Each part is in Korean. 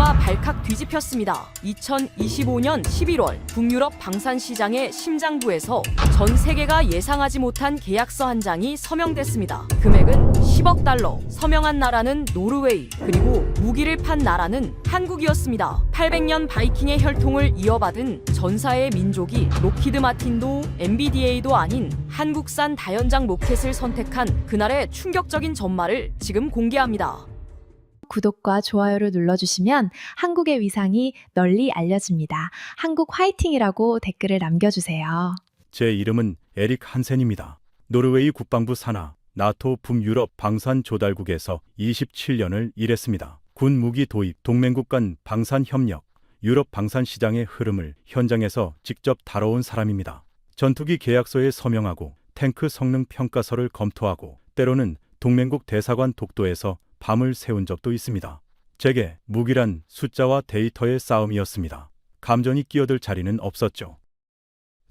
나토가 발칵 뒤집혔습니다. 2025년 11월 북유럽 방산시장의 심장부에서 전 세계가 예상하지 못한 계약서 한 장이 서명됐습니다. 금액은 10억 달러, 서명한 나라는 노르웨이, 그리고 무기를 판 나라는 한국이었습니다. 800년 바이킹의 혈통을 이어받은 전사의 민족이 로키드 마틴도 엔비디에이도 아닌 한국산 다연장 로켓을 선택한 그날의 충격적인 전말을 지금 공개합니다. 구독과 좋아요를 눌러주시면 한국의 위상이 널리 알려집니다. 한국 화이팅이라고 댓글을 남겨주세요. 제 이름은 에릭 한센입니다. 노르웨이 국방부 산하 나토 북유럽 방산 조달국에서 27년을 일했습니다. 군 무기 도입, 동맹국 간 방산 협력, 유럽 방산 시장의 흐름을 현장에서 직접 다뤄온 사람입니다. 전투기 계약서에 서명하고 탱크 성능 평가서를 검토하고 때로는 동맹국 대사관 독도에서 밤을 새운 적도 있습니다. 제게 무기란 숫자와 데이터의 싸움이었습니다. 감정이 끼어들 자리는 없었죠.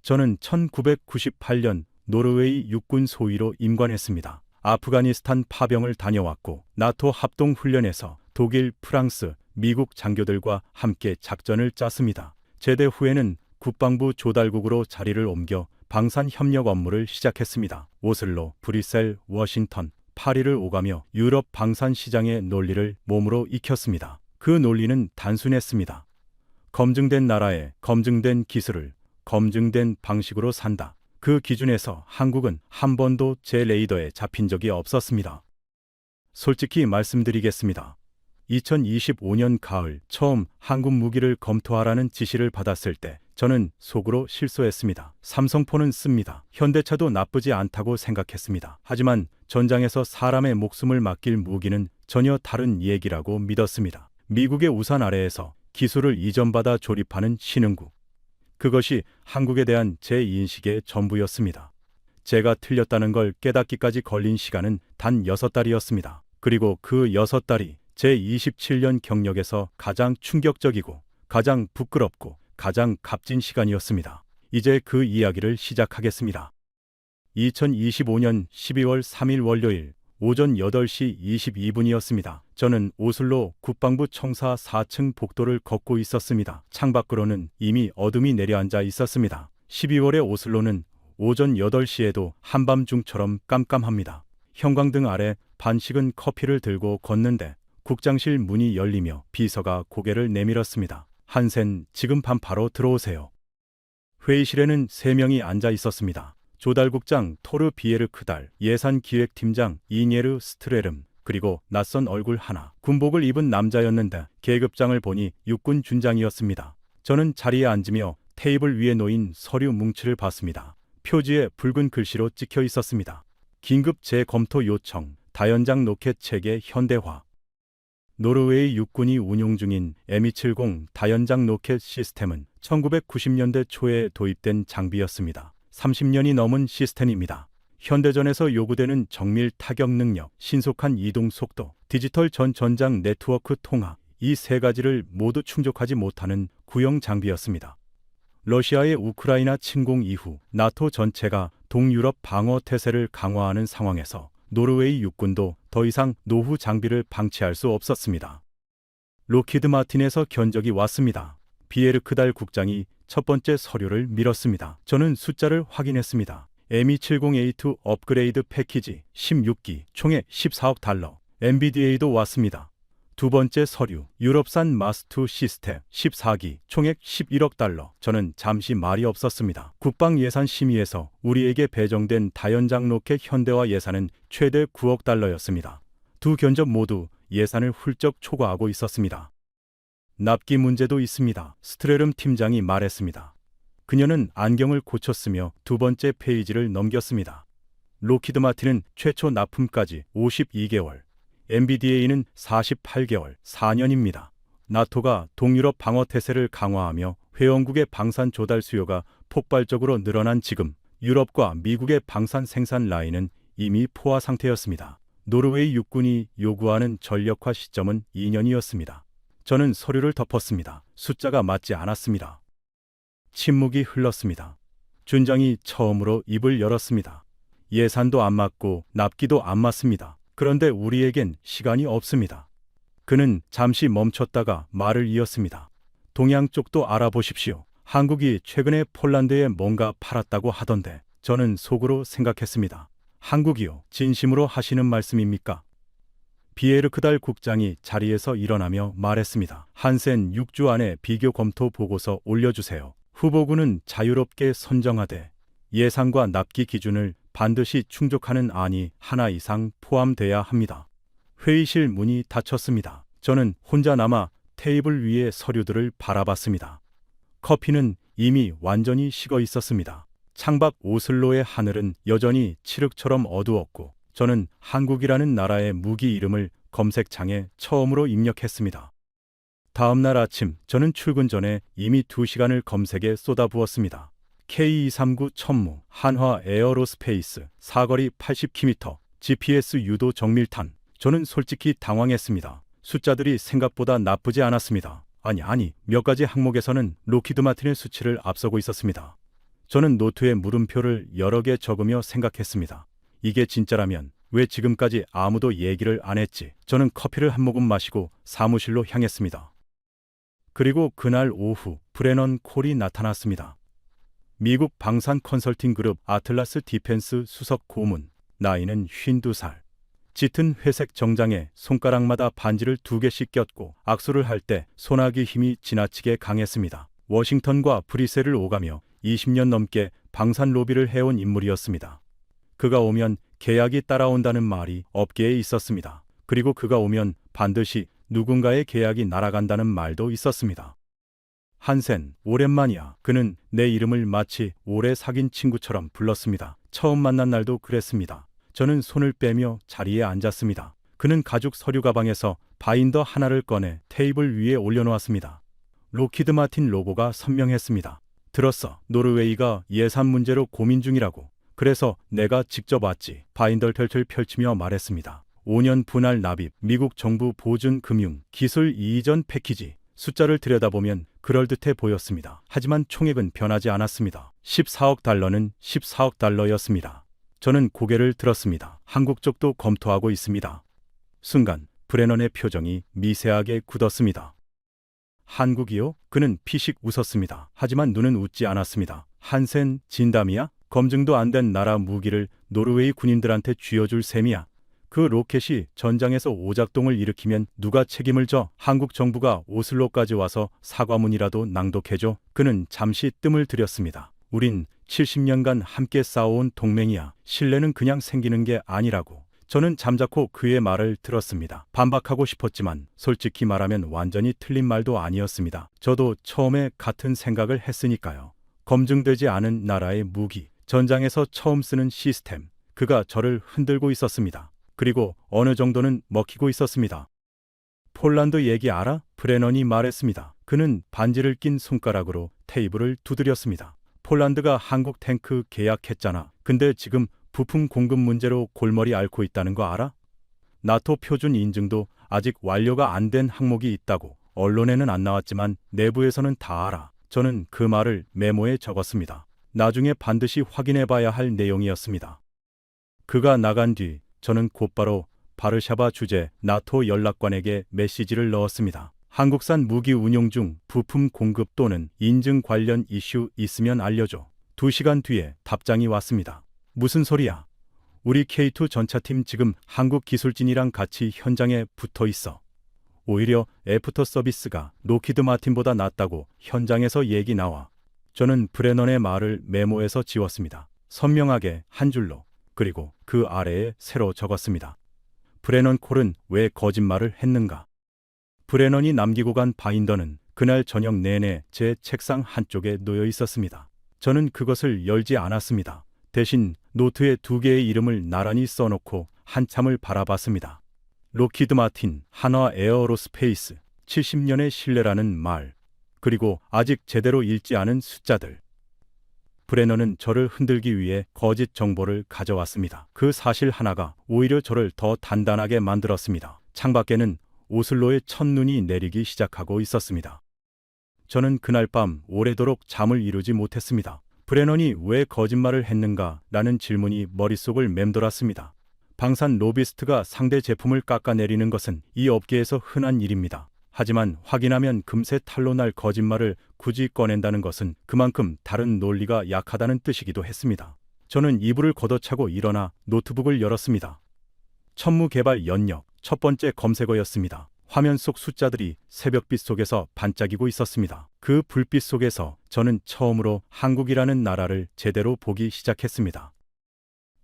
저는 1998년 노르웨이 육군 소위로 임관했습니다. 아프가니스탄 파병을 다녀왔고 나토 합동훈련에서 독일, 프랑스, 미국 장교들과 함께 작전을 짰습니다. 제대 후에는 국방부 조달국으로 자리를 옮겨 방산 협력 업무를 시작했습니다. 오슬로, 브뤼셀, 워싱턴, 파리를 오가며 유럽 방산 시장의 논리를 몸으로 익혔습니다. 그 논리는 단순했습니다. 검증된 나라에 검증된 기술을 검증된 방식으로 산다. 그 기준에서 한국은 한 번도 제 레이더에 잡힌 적이 없었습니다. 솔직히 말씀드리겠습니다. 2025년 가을 처음 한국 무기를 검토하라는 지시를 받았을 때 저는 속으로 실소했습니다. 삼성폰은 씁니다. 현대차도 나쁘지 않다고 생각했습니다. 하지만 전장에서 사람의 목숨을 맡길 무기는 전혀 다른 얘기라고 믿었습니다. 미국의 우산 아래에서 기술을 이전받아 조립하는 신흥국. 그것이 한국에 대한 제 인식의 전부였습니다. 제가 틀렸다는 걸 깨닫기까지 걸린 시간은 단 6달이었습니다. 그리고 그 6달이 제 27년 경력에서 가장 충격적이고 가장 부끄럽고 가장 값진 시간이었습니다. 이제 그 이야기를 시작하겠습니다. 2025년 12월 3일 월요일 오전 8시 22분이었습니다. 저는 오슬로 국방부 청사 4층 복도를 걷고 있었습니다. 창밖으로는 이미 어둠이 내려앉아 있었습니다. 12월의 오슬로는 오전 8시에도 한밤중처럼 깜깜합니다. 형광등 아래 반식은 커피를 들고 걷는데 국장실 문이 열리며 비서가 고개를 내밀었습니다. 한센, 지금 밤 바로 들어오세요. 회의실에는 3명이 앉아 있었습니다. 조달국장 토르 비에르 크달, 예산기획팀장 이nie르 스트레름, 그리고 낯선 얼굴 하나. 군복을 입은 남자였는데 계급장을 보니 육군 준장이었습니다. 저는 자리에 앉으며 테이블 위에 놓인 서류 뭉치를 봤습니다. 표지에 붉은 글씨로 찍혀 있었습니다. 긴급 재검토 요청, 다연장 로켓 체계 현대화. 노르웨이 육군이 운용 중인 M270 다연장 로켓 시스템은 1990년대 초에 도입된 장비였습니다. 30년이 넘은 시스템입니다. 현대전에서 요구되는 정밀 타격 능력, 신속한 이동 속도, 디지털 전장 네트워크 통합, 이 3가지를 모두 충족하지 못하는 구형 장비였습니다. 러시아의 우크라이나 침공 이후 나토 전체가 동유럽 방어 태세를 강화하는 상황에서 노르웨이 육군도 더 이상 노후 장비를 방치할 수 없었습니다. 로키드 마틴에서 견적이 왔습니다. 비에르 크달 국장이 첫 번째 서류를 밀었습니다. 저는 숫자를 확인했습니다. M270A2 업그레이드 패키지 16기, 총액 14억 달러. 엔비디에이도 왔습니다. 두 번째 서류, 유럽산 마스2 시스템 14기, 총액 11억 달러. 저는 잠시 말이 없었습니다. 국방예산심의에서 우리에게 배정된 다연장 로켓 현대화 예산은 최대 9억 달러였습니다. 두 견적 모두 예산을 훌쩍 초과하고 있었습니다. 납기 문제도 있습니다. 스트레름 팀장이 말했습니다. 그녀는 안경을 고쳤으며 두 번째 페이지를 넘겼습니다. 로키드 마틴은 최초 납품까지 52개월, 엔비디에이는 48개월, 4년입니다. 나토가 동유럽 방어 태세를 강화하며 회원국의 방산 조달 수요가 폭발적으로 늘어난 지금 유럽과 미국의 방산 생산 라인은 이미 포화 상태였습니다. 노르웨이 육군이 요구하는 전력화 시점은 2년이었습니다. 저는 서류를 덮었습니다. 숫자가 맞지 않았습니다. 침묵이 흘렀습니다. 준장이 처음으로 입을 열었습니다. 예산도 안 맞고 납기도 안 맞습니다. 그런데 우리에겐 시간이 없습니다. 그는 잠시 멈췄다가 말을 이었습니다. 동양 쪽도 알아보십시오. 한국이 최근에 폴란드에 뭔가 팔았다고 하던데 저는 속으로 생각했습니다. 한국이요? 진심으로 하시는 말씀입니까? 비에르크달 국장이 자리에서 일어나며 말했습니다. 한센 6주 안에 비교 검토 보고서 올려주세요. 후보군은 자유롭게 선정하되 예상과 납기 기준을 반드시 충족하는 안이 하나 이상 포함돼야 합니다. 회의실 문이 닫혔습니다. 저는 혼자 남아 테이블 위의 서류들을 바라봤습니다. 커피는 이미 완전히 식어 있었습니다. 창밖 오슬로의 하늘은 여전히 칠흑처럼 어두웠고 저는 한국이라는 나라의 무기 이름을 검색창에 처음으로 입력했습니다. 다음 날 아침 저는 출근 전에 이미 2시간을 검색에 쏟아부었습니다. K239 천무, 한화 에어로스페이스, 사거리 80km, GPS 유도 정밀탄. 저는 솔직히 당황했습니다. 숫자들이 생각보다 나쁘지 않았습니다. 아니, 몇 가지 항목에서는 록히드 마틴의 수치를 앞서고 있었습니다. 저는 노트에 물음표를 여러 개 적으며 생각했습니다. 이게 진짜라면 왜 지금까지 아무도 얘기를 안 했지? 저는 커피를 한 모금 마시고 사무실로 향했습니다. 그리고 그날 오후 브레넌 콜이 나타났습니다. 미국 방산 컨설팅 그룹 아틀라스 디펜스 수석 고문, 나이는 52살. 짙은 회색 정장에 손가락마다 반지를 2개씩 꼈고 악수를 할 때 손아귀 힘이 지나치게 강했습니다. 워싱턴과 브뤼셀을 오가며 20년 넘게 방산 로비를 해온 인물이었습니다. 그가 오면 계약이 따라온다는 말이 업계에 있었습니다. 그리고 그가 오면 반드시 누군가의 계약이 날아간다는 말도 있었습니다. 한센, 오랜만이야. 그는 내 이름을 마치 오래 사귄 친구처럼 불렀습니다. 처음 만난 날도 그랬습니다. 저는 손을 빼며 자리에 앉았습니다. 그는 가죽 서류 가방에서 바인더 하나를 꺼내 테이블 위에 올려놓았습니다. 록히드 마틴 로고가 선명했습니다. 들었어. 노르웨이가 예산 문제로 고민 중이라고. 그래서 내가 직접 왔지. 바인더를 펼치며 말했습니다. 5년 분할 납입, 미국 정부 보증 금융, 기술 이전 패키지. 숫자를 들여다보면 그럴듯해 보였습니다. 하지만 총액은 변하지 않았습니다. 14억 달러는 14억 달러였습니다. 저는 고개를 들었습니다. 한국 쪽도 검토하고 있습니다. 순간 브레넌의 표정이 미세하게 굳었습니다. 한국이요? 그는 피식 웃었습니다. 하지만 눈은 웃지 않았습니다. 한센 진담이야? 검증도 안 된 나라 무기를 노르웨이 군인들한테 쥐어줄 셈이야. 그 로켓이 전장에서 오작동을 일으키면 누가 책임을 져? 한국 정부가 오슬로까지 와서 사과문이라도 낭독해줘. 그는 잠시 뜸을 들였습니다. 우린 70년간 함께 싸워온 동맹이야. 신뢰는 그냥 생기는 게 아니라고. 저는 잠자코 그의 말을 들었습니다. 반박하고 싶었지만 솔직히 말하면 완전히 틀린 말도 아니었습니다. 저도 처음에 같은 생각을 했으니까요. 검증되지 않은 나라의 무기, 전장에서 처음 쓰는 시스템, 그가 저를 흔들고 있었습니다. 그리고 어느 정도는 먹히고 있었습니다. 폴란드 얘기 알아? 브레넌이 말했습니다. 그는 반지를 낀 손가락으로 테이블을 두드렸습니다. 폴란드가 한국 탱크 계약했잖아. 근데 지금 부품 공급 문제로 골머리 앓고 있다는 거 알아? 나토 표준 인증도 아직 완료가 안 된 항목이 있다고. 언론에는 안 나왔지만 내부에서는 다 알아. 저는 그 말을 메모에 적었습니다. 나중에 반드시 확인해 봐야 할 내용이었습니다. 그가 나간 뒤 저는 곧바로 바르샤바 주재 나토 연락관에게 메시지를 넣었습니다. 한국산 무기 운용 중 부품 공급 또는 인증 관련 이슈 있으면 알려줘. 2시간 뒤에 답장이 왔습니다. 무슨 소리야? 우리 K2 전차팀 지금 한국 기술진이랑 같이 현장에 붙어 있어. 오히려 애프터 서비스가 록히드 마틴보다 낫다고 현장에서 얘기 나와. 저는 브레넌의 말을 메모에서 지웠습니다. 선명하게 한 줄로. 그리고 그 아래에 새로 적었습니다. 브레넌 콜은 왜 거짓말을 했는가? 브레넌이 남기고 간 바인더는 그날 저녁 내내 제 책상 한쪽에 놓여 있었습니다. 저는 그것을 열지 않았습니다. 대신 노트에 2개의 이름을 나란히 써놓고 한참을 바라봤습니다. 록히드 마틴, 한화 에어로스페이스, 70년의 신뢰라는 말, 그리고 아직 제대로 읽지 않은 숫자들. 브레넌은 저를 흔들기 위해 거짓 정보를 가져왔습니다. 그 사실 하나가 오히려 저를 더 단단하게 만들었습니다. 창밖에는 오슬로의 첫눈이 내리기 시작하고 있었습니다. 저는 그날 밤 오래도록 잠을 이루지 못했습니다. 브레넌이 왜 거짓말을 했는가? 라는 질문이 머릿속을 맴돌았습니다. 방산 로비스트가 상대 제품을 깎아내리는 것은 이 업계에서 흔한 일입니다. 하지만 확인하면 금세 탄로 날 거짓말을 굳이 꺼낸다는 것은 그만큼 다른 논리가 약하다는 뜻이기도 했습니다. 저는 이불을 걷어차고 일어나 노트북을 열었습니다. 천무 개발 연역 첫 번째 검색어였습니다. 화면 속 숫자들이 새벽빛 속에서 반짝이고 있었습니다. 그 불빛 속에서 저는 처음으로 한국이라는 나라를 제대로 보기 시작했습니다.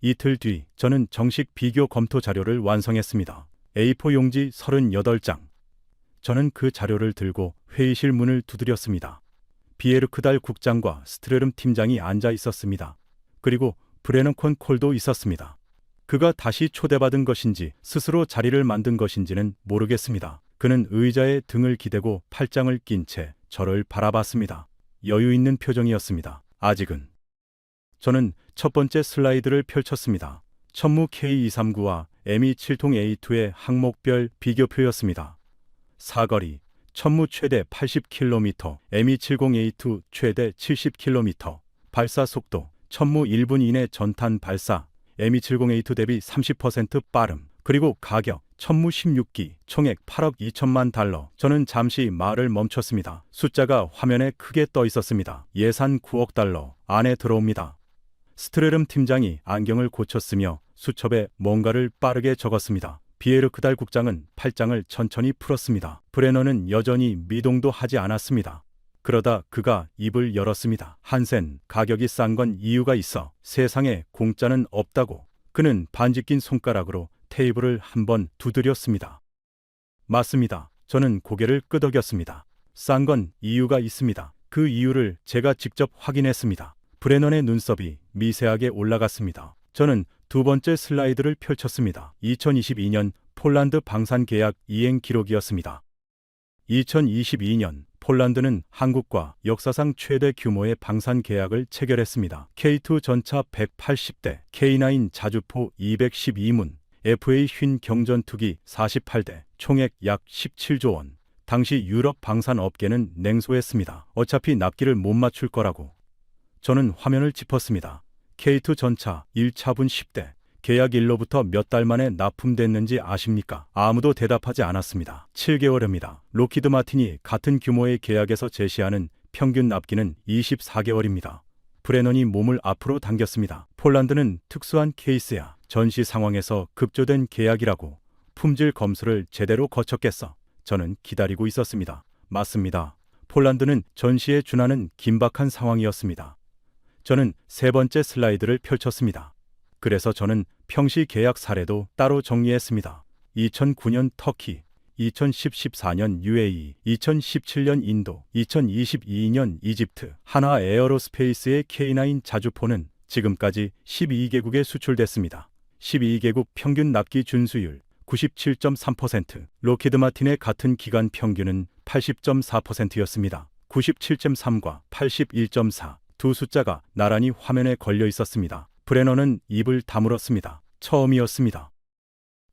이틀 뒤 저는 정식 비교 검토 자료를 완성했습니다. A4 용지 38장. 저는 그 자료를 들고 회의실 문을 두드렸습니다. 비에르크달 국장과 스트레름 팀장이 앉아 있었습니다. 그리고 브레넌콘 콜도 있었습니다. 그가 다시 초대받은 것인지 스스로 자리를 만든 것인지는 모르겠습니다. 그는 의자에 등을 기대고 팔짱을 낀 채 저를 바라봤습니다. 여유 있는 표정이었습니다. 아직은. 저는 첫 번째 슬라이드를 펼쳤습니다. 천무 K239와 ME7통 A2의 항목별 비교표였습니다. 사거리, 천무 최대 80km, ME70A2 최대 70km, 발사 속도, 천무 1분 이내 전탄 발사, ME70A2 대비 30% 빠름, 그리고 가격, 천무 16기, 총액 8억 2천만 달러. 저는 잠시 말을 멈췄습니다. 숫자가 화면에 크게 떠 있었습니다. 예산 9억 달러, 안에 들어옵니다. 스트레름 팀장이 안경을 고쳤으며 수첩에 뭔가를 빠르게 적었습니다. 비에르크달 국장은 팔짱을 천천히 풀었습니다. 브레너는 여전히 미동도 하지 않았습니다. 그러다 그가 입을 열었습니다. 한센, 가격이 싼 건 이유가 있어. 세상에 공짜는 없다고. 그는 반지 낀 손가락으로 테이블을 한번 두드렸습니다. 맞습니다. 저는 고개를 끄덕였습니다. 싼 건 이유가 있습니다. 그 이유를 제가 직접 확인했습니다. 브레넌의 눈썹이 미세하게 올라갔습니다. 저는 두 번째 슬라이드를 펼쳤습니다. 2022년 폴란드 방산 계약 이행 기록이었습니다. 2022년 폴란드는 한국과 역사상 최대 규모의 방산 계약을 체결했습니다. K2 전차 180대, K9 자주포 212문, FA 휜 경전투기 48대, 총액 약 17조 원. 당시 유럽 방산 업계는 냉소했습니다. 어차피 납기를 못 맞출 거라고. 저는 화면을 짚었습니다. K2 전차 1차분 10대, 계약일로부터 몇 달 만에 납품됐는지 아십니까? 아무도 대답하지 않았습니다. 7개월입니다. 로키드 마틴이 같은 규모의 계약에서 제시하는 평균 납기는 24개월입니다. 브레넌이 몸을 앞으로 당겼습니다. 폴란드는 특수한 케이스야. 전시 상황에서 급조된 계약이라고. 품질 검수를 제대로 거쳤겠어. 저는 기다리고 있었습니다. 맞습니다. 폴란드는 전시에 준하는 긴박한 상황이었습니다. 저는 세 번째 슬라이드를 펼쳤습니다. 그래서 저는 평시 계약 사례도 따로 정리했습니다. 2009년 터키, 2014년 UAE, 2017년 인도, 2022년 이집트, 하나 에어로스페이스의 K9 자주포는 지금까지 12개국에 수출됐습니다. 12개국 평균 납기 준수율 97.3%, 로키드 마틴의 같은 기간 평균은 80.4%였습니다. 97.3과 81.4, 두 숫자가 나란히 화면에 걸려 있었습니다. 브레너는 입을 다물었습니다. 처음이었습니다.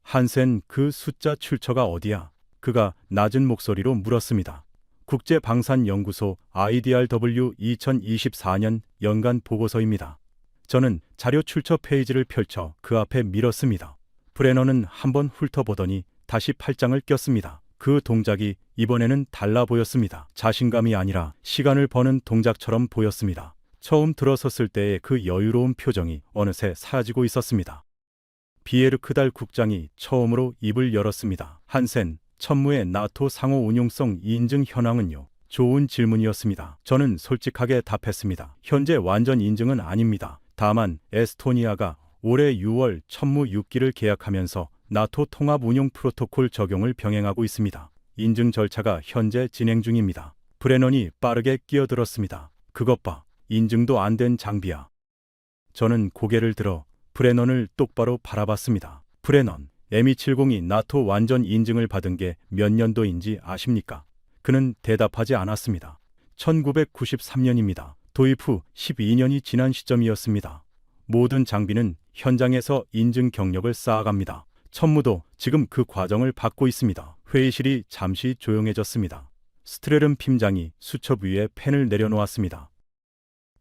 한센, 그 숫자 출처가 어디야? 그가 낮은 목소리로 물었습니다. 국제방산연구소 IDRW 2024년 연간 보고서입니다. 저는 자료 출처 페이지를 펼쳐 그 앞에 밀었습니다. 브레너는 한번 훑어보더니 다시 팔짱을 꼈습니다. 그 동작이 이번에는 달라 보였습니다. 자신감이 아니라 시간을 버는 동작처럼 보였습니다. 처음 들어섰을 때의 그 여유로운 표정이 어느새 사라지고 있었습니다. 비에르크달 국장이 처음으로 입을 열었습니다. 한센, 천무의 나토 상호 운용성 인증 현황은요? 좋은 질문이었습니다. 저는 솔직하게 답했습니다. 현재 완전 인증은 아닙니다. 다만 에스토니아가 올해 6월 천무 6기를 계약하면서 나토 통합 운용 프로토콜 적용을 병행하고 있습니다. 인증 절차가 현재 진행 중입니다. 브레넌이 빠르게 끼어들었습니다. 그것 봐. 인증도 안 된 장비야. 저는 고개를 들어 브레넌을 똑바로 바라봤습니다. 브레넌, ME70이 나토 완전 인증을 받은 게 몇 년도인지 아십니까? 그는 대답하지 않았습니다. 1993년입니다. 도입 후 12년이 지난 시점이었습니다. 모든 장비는 현장에서 인증 경력을 쌓아갑니다. 천무도 지금 그 과정을 받고 있습니다. 회의실이 잠시 조용해졌습니다. 스트레름 팀장이 수첩 위에 펜을 내려놓았습니다.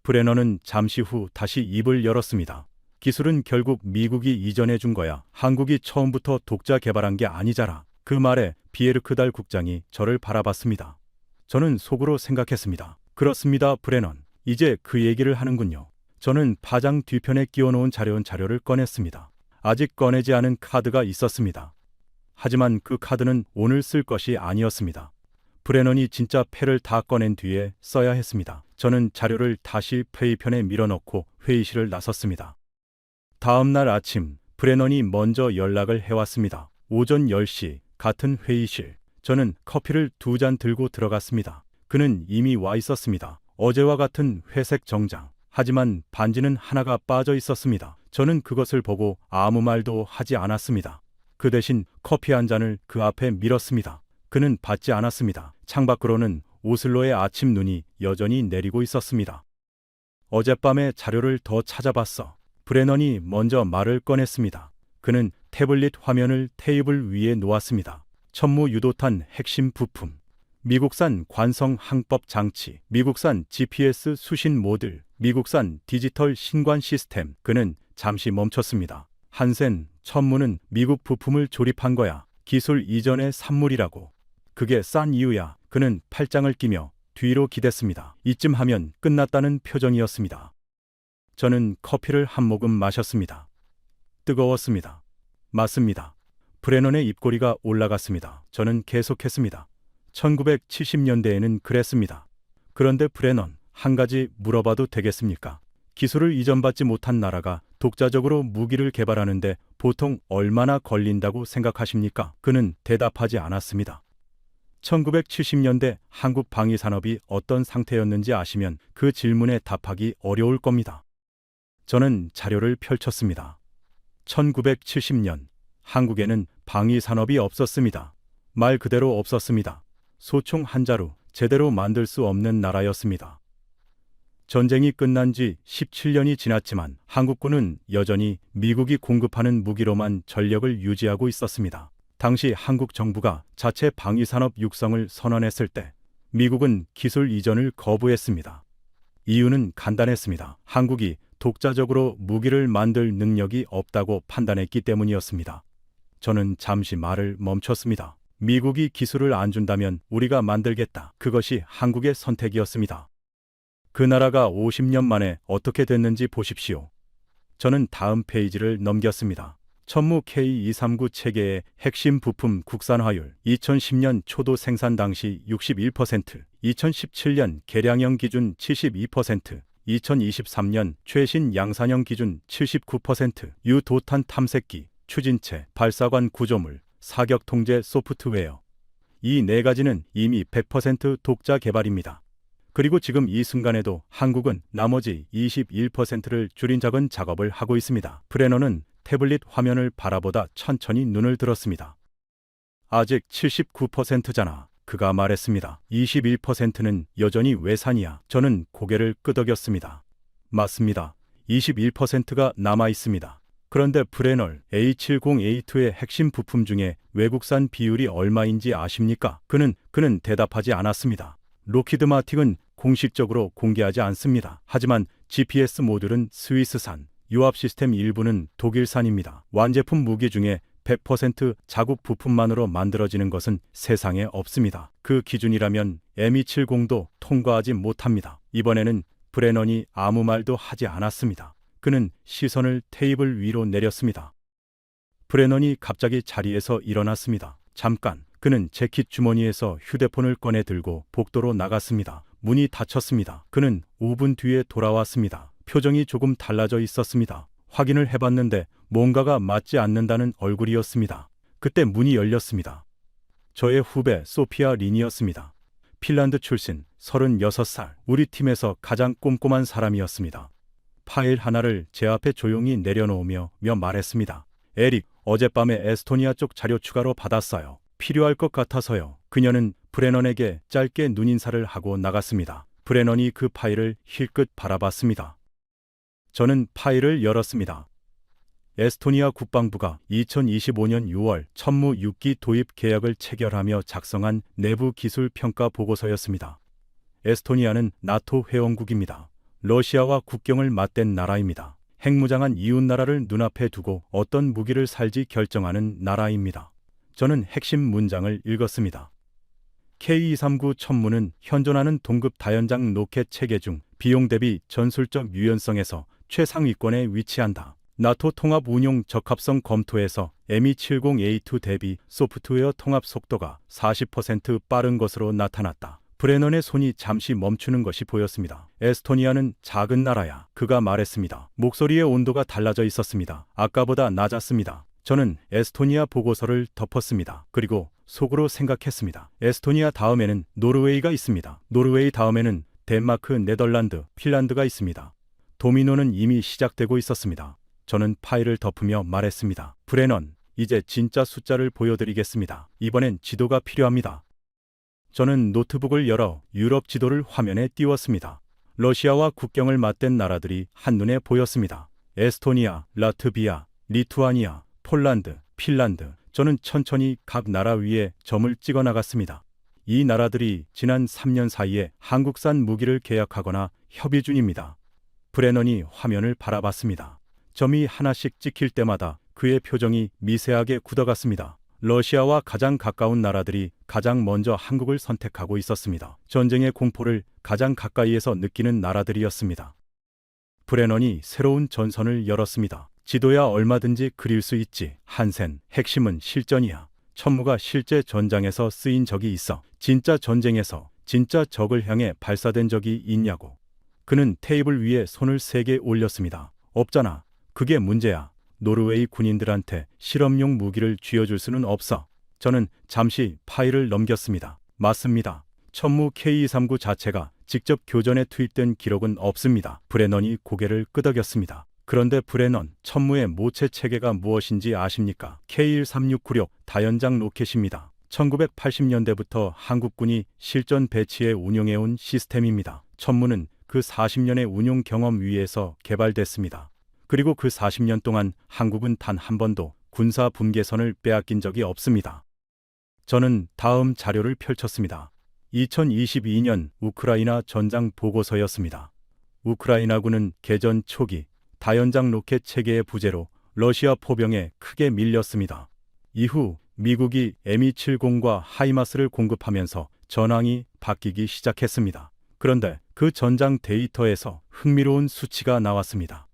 브레너는 잠시 후 다시 입을 열었습니다. 기술은 결국 미국이 이전해 준 거야. 한국이 처음부터 독자 개발한 게 아니잖아. 그 말에 비에르크달 국장이 저를 바라봤습니다. 저는 속으로 생각했습니다. 그렇습니다, 브레넌. 이제 그 얘기를 하는군요. 저는 파장 뒤편에 끼워놓은 자료를 꺼냈습니다. 아직 꺼내지 않은 카드가 있었습니다. 하지만 그 카드는 오늘 쓸 것이 아니었습니다. 브레넌이 진짜 패를 다 꺼낸 뒤에 써야 했습니다. 저는 자료를 다시 페이편에 밀어넣고 회의실을 나섰습니다. 다음 날 아침, 브레넌이 먼저 연락을 해왔습니다. 오전 10시, 같은 회의실. 저는 커피를 2잔 들고 들어갔습니다. 그는 이미 와 있었습니다. 어제와 같은 회색 정장. 하지만 반지는 하나가 빠져 있었습니다. 저는 그것을 보고 아무 말도 하지 않았습니다. 그 대신 커피 한 잔을 그 앞에 밀었습니다. 그는 받지 않았습니다. 창밖으로는 오슬로의 아침 눈이 여전히 내리고 있었습니다. 어젯밤에 자료를 더 찾아봤어. 브레넌이 먼저 말을 꺼냈습니다. 그는 태블릿 화면을 테이블 위에 놓았습니다. 천무 유도탄 핵심 부품, 미국산 관성 항법 장치, 미국산 GPS 수신 모듈, 미국산 디지털 신관 시스템. 그는 잠시 멈췄습니다. 한센, 천무는 미국 부품을 조립한 거야. 기술 이전의 산물이라고. 그게 싼 이유야. 그는 팔짱을 끼며 뒤로 기댔습니다. 이쯤 하면 끝났다는 표정이었습니다. 저는 커피를 한 모금 마셨습니다. 뜨거웠습니다. 맞습니다. 브레넌의 입꼬리가 올라갔습니다. 저는 계속했습니다. 1970년대에는 그랬습니다. 그런데 브레넌, 한 가지 물어봐도 되겠습니까? 기술을 이전받지 못한 나라가 독자적으로 무기를 개발하는데 보통 얼마나 걸린다고 생각하십니까? 그는 대답하지 않았습니다. 1970년대 한국 방위산업이 어떤 상태였는지 아시면 그 질문에 답하기 어려울 겁니다. 저는 자료를 펼쳤습니다. 1970년 한국에는 방위산업이 없었습니다. 말 그대로 없었습니다. 소총 한 자루 제대로 만들 수 없는 나라였습니다. 전쟁이 끝난 지 17년이 지났지만 한국군은 여전히 미국이 공급하는 무기로만 전력을 유지하고 있었습니다. 당시 한국 정부가 자체 방위산업 육성을 선언했을 때 미국은 기술 이전을 거부했습니다. 이유는 간단했습니다. 한국이 독자적으로 무기를 만들 능력이 없다고 판단했기 때문이었습니다. 저는 잠시 말을 멈췄습니다. 미국이 기술을 안 준다면 우리가 만들겠다. 그것이 한국의 선택이었습니다. 그 나라가 50년 만에 어떻게 됐는지 보십시오. 저는 다음 페이지를 넘겼습니다. 천무 K239 체계의 핵심 부품 국산화율 2010년 초도 생산 당시 61%, 2017년 개량형 기준 72%, 2023년 최신 양산형 기준 79%, 유도탄 탐색기, 추진체, 발사관 구조물, 사격 통제 소프트웨어. 이 네 가지는 이미 100% 독자 개발입니다. 그리고 지금 이 순간에도 한국은 나머지 21%를 줄인 작은 작업을 하고 있습니다. 브레넌은 태블릿 화면을 바라보다 천천히 눈을 들었습니다. 아직 79%잖아. 그가 말했습니다. 21%는 여전히 외산이야. 저는 고개를 끄덕였습니다. 맞습니다. 21%가 남아 있습니다. 그런데 브레널 A70A2의 핵심 부품 중에 외국산 비율이 얼마인지 아십니까? 그는 대답하지 않았습니다. 로키드 마틴은 공식적으로 공개하지 않습니다. 하지만 GPS 모듈은 스위스산, 유압 시스템 일부는 독일산입니다. 완제품 무기 중에 100% 자국 부품만으로 만들어지는 것은 세상에 없습니다. 그 기준이라면 M270도 통과하지 못합니다. 이번에는 브레넌이 아무 말도 하지 않았습니다. 그는 시선을 테이블 위로 내렸습니다. 브레넌이 갑자기 자리에서 일어났습니다. 잠깐. 그는 재킷 주머니에서 휴대폰을 꺼내 들고 복도로 나갔습니다. 문이 닫혔습니다. 그는 5분 뒤에 돌아왔습니다. 표정이 조금 달라져 있었습니다. 확인을 해봤는데 뭔가가 맞지 않는다는 얼굴이었습니다. 그때 문이 열렸습니다. 저의 후배 소피아 린이었습니다. 핀란드 출신 36살, 우리 팀에서 가장 꼼꼼한 사람이었습니다. 파일 하나를 제 앞에 조용히 내려놓으며 말했습니다. 에릭, 어젯밤에 에스토니아 쪽 자료 추가로 받았어요. 필요할 것 같아서요. 그녀는 브레넌에게 짧게 눈인사를 하고 나갔습니다. 브레넌이 그 파일을 힐끗 바라봤습니다. 저는 파일을 열었습니다. 에스토니아 국방부가 2025년 6월 천무 6기 도입 계약을 체결하며 작성한 내부 기술 평가 보고서였습니다. 에스토니아는 나토 회원국입니다. 러시아와 국경을 맞댄 나라입니다. 핵무장한 이웃나라를 눈앞에 두고 어떤 무기를 살지 결정하는 나라입니다. 저는 핵심 문장을 읽었습니다. K239 천무는 현존하는 동급 다연장 로켓 체계 중 비용 대비 전술적 유연성에서 최상위권에 위치한다. 나토 통합 운용 적합성 검토에서 ME70A2 대비 소프트웨어 통합 속도가 40% 빠른 것으로 나타났다. 브레넌의 손이 잠시 멈추는 것이 보였습니다. 에스토니아는 작은 나라야. 그가 말했습니다. 목소리의 온도가 달라져 있었습니다. 아까보다 낮았습니다. 저는 에스토니아 보고서를 덮었습니다. 그리고 속으로 생각했습니다. 에스토니아 다음에는 노르웨이가 있습니다. 노르웨이 다음에는 덴마크, 네덜란드, 핀란드가 있습니다. 도미노는 이미 시작되고 있었습니다. 저는 파일을 덮으며 말했습니다. 브레넌, 이제 진짜 숫자를 보여드리겠습니다. 이번엔 지도가 필요합니다. 저는 노트북을 열어 유럽 지도를 화면에 띄웠습니다. 러시아와 국경을 맞댄 나라들이 한눈에 보였습니다. 에스토니아, 라트비아, 리투아니아, 폴란드, 핀란드. 저는 천천히 각 나라 위에 점을 찍어 나갔습니다. 이 나라들이 지난 3년 사이에 한국산 무기를 계약하거나 협의 중입니다. 브레넌이 화면을 바라봤습니다. 점이 하나씩 찍힐 때마다 그의 표정이 미세하게 굳어갔습니다. 러시아와 가장 가까운 나라들이 가장 먼저 한국을 선택하고 있었습니다. 전쟁의 공포를 가장 가까이에서 느끼는 나라들이었습니다. 브레넌이 새로운 전선을 열었습니다. 지도야 얼마든지 그릴 수 있지. 한센, 핵심은 실전이야. 천무가 실제 전장에서 쓰인 적이 있어. 진짜 전쟁에서 진짜 적을 향해 발사된 적이 있냐고. 그는 테이블 위에 손을 3개 올렸습니다. 없잖아. 그게 문제야. 노르웨이 군인들한테 실험용 무기를 쥐어줄 수는 없어. 저는 잠시 파일을 넘겼습니다. 맞습니다. 천무 K239 자체가 직접 교전에 투입된 기록은 없습니다. 브레넌이 고개를 끄덕였습니다. 그런데 브레넌, 천무의 모체 체계가 무엇인지 아십니까? K13696 다연장 로켓입니다. 1980년대부터 한국군이 실전 배치에 운용해온 시스템입니다. 천무는 그 40년의 운용 경험 위에서 개발됐습니다. 그리고 그 40년 동안 한국은 단 한 번도 군사 분계선을 빼앗긴 적이 없습니다. 저는 다음 자료를 펼쳤습니다. 2022년 우크라이나 전장 보고서였습니다. 우크라이나군은 개전 초기 다연장 로켓 체계의 부재로 러시아 포병에 크게 밀렸습니다. 이후 미국이 ME70과 하이마스를 공급하면서 전황이 바뀌기 시작했습니다. 그런데 그 전장 데이터에서 흥미로운 수치가 나왔습니다.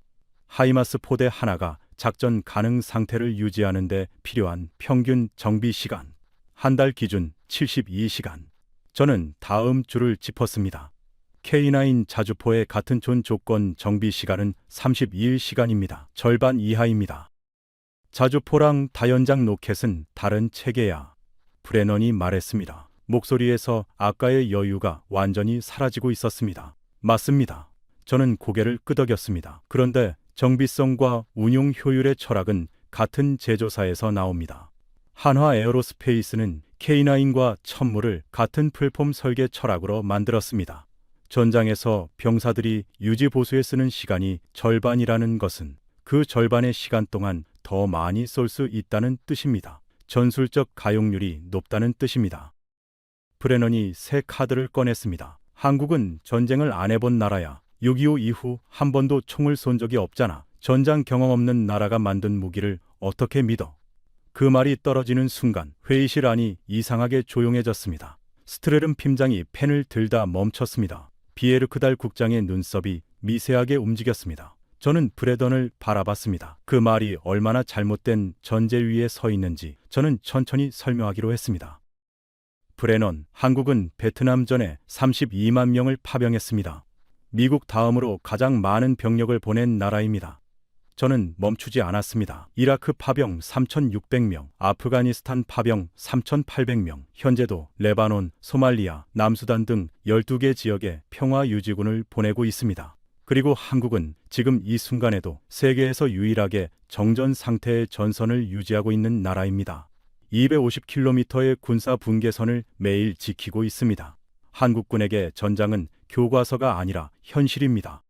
하이마스 포대 하나가 작전 가능 상태를 유지하는 데 필요한 평균 정비 시간, 한 달 기준 72시간. 저는 다음 줄을 짚었습니다. K9 자주포의 같은 존 조건 정비 시간은 32시간입니다. 절반 이하입니다. 자주포랑 다연장 로켓은 다른 체계야. 브레넌이 말했습니다. 목소리에서 아까의 여유가 완전히 사라지고 있었습니다. 맞습니다. 저는 고개를 끄덕였습니다. 그런데 정비성과 운용 효율의 철학은 같은 제조사에서 나옵니다. 한화 에어로스페이스는 K9과 천무를 같은 플랫폼 설계 철학으로 만들었습니다. 전장에서 병사들이 유지 보수에 쓰는 시간이 절반이라는 것은 그 절반의 시간 동안 더 많이 쏠 수 있다는 뜻입니다. 전술적 가용률이 높다는 뜻입니다. 브레넌이 새 카드를 꺼냈습니다. 한국은 전쟁을 안 해본 나라야. 6.25 이후 한 번도 총을 쏜 적이 없잖아. 전장 경험 없는 나라가 만든 무기를 어떻게 믿어? 그 말이 떨어지는 순간 회의실 안이 이상하게 조용해졌습니다. 스트레름 팀장이 펜을 들다 멈췄습니다. 비에르크달 국장의 눈썹이 미세하게 움직였습니다. 저는 브레넌을 바라봤습니다. 그 말이 얼마나 잘못된 전제 위에 서 있는지 저는 천천히 설명하기로 했습니다. 브레넌, 한국은 베트남전에 32만 명을 파병했습니다. 미국 다음으로 가장 많은 병력을 보낸 나라입니다. 저는 멈추지 않았습니다. 이라크 파병 3,600명, 아프가니스탄 파병 3,800명, 현재도 레바논, 소말리아, 남수단 등 12개 지역에 평화유지군을 보내고 있습니다. 그리고 한국은 지금 이 순간에도 세계에서 유일하게 정전 상태의 전선을 유지하고 있는 나라입니다. 250km의 군사 분계선을 매일 지키고 있습니다. 한국군에게 전장은 교과서가 아니라 현실입니다.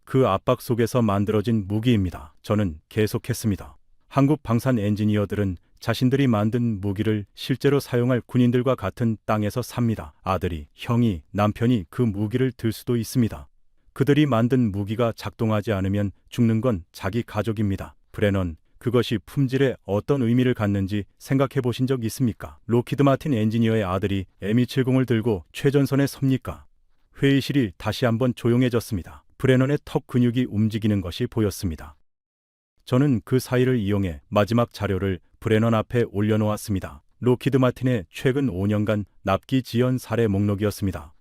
그 압박 속에서 만들어진 무기입니다. 저는 계속했습니다. 한국 방산 엔지니어들은 자신들이 만든 무기를 실제로 사용할 군인들과 같은 땅에서 삽니다. 아들이, 형이, 남편이 그 무기를 들 수도 있습니다. 그들이 만든 무기가 작동하지 않으면 죽는 건 자기 가족입니다. 브레넌, 그것이 품질에 어떤 의미를 갖는지 생각해 보신 적 있습니까? 로키드 마틴 엔지니어의 아들이 M270을 들고 최전선에 섭니까? 회의실이 다시 한번 조용해졌습니다. 브레넌의 턱 근육이 움직이는 것이 보였습니다. 저는 그 사이를 이용해 마지막 자료를 브레넌 앞에 올려놓았습니다. 로키드 마틴의 최근 5년간 납기 지연 사례 목록이었습니다.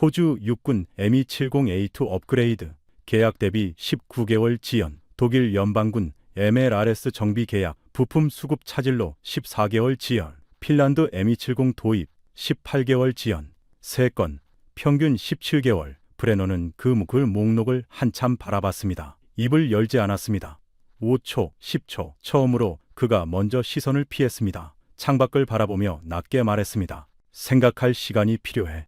호주 육군 M270A2 업그레이드, 계약 대비 19개월 지연, 독일 연방군 MLRS 정비 계약, 부품 수급 차질로 14개월 지연, 핀란드 M270 도입 18개월 지연, 3건, 평균 17개월. 브레넌은 그 목록을 한참 바라봤습니다. 입을 열지 않았습니다. 5초, 10초, 처음으로 그가 먼저 시선을 피했습니다. 창밖을 바라보며 낮게 말했습니다. 생각할 시간이 필요해.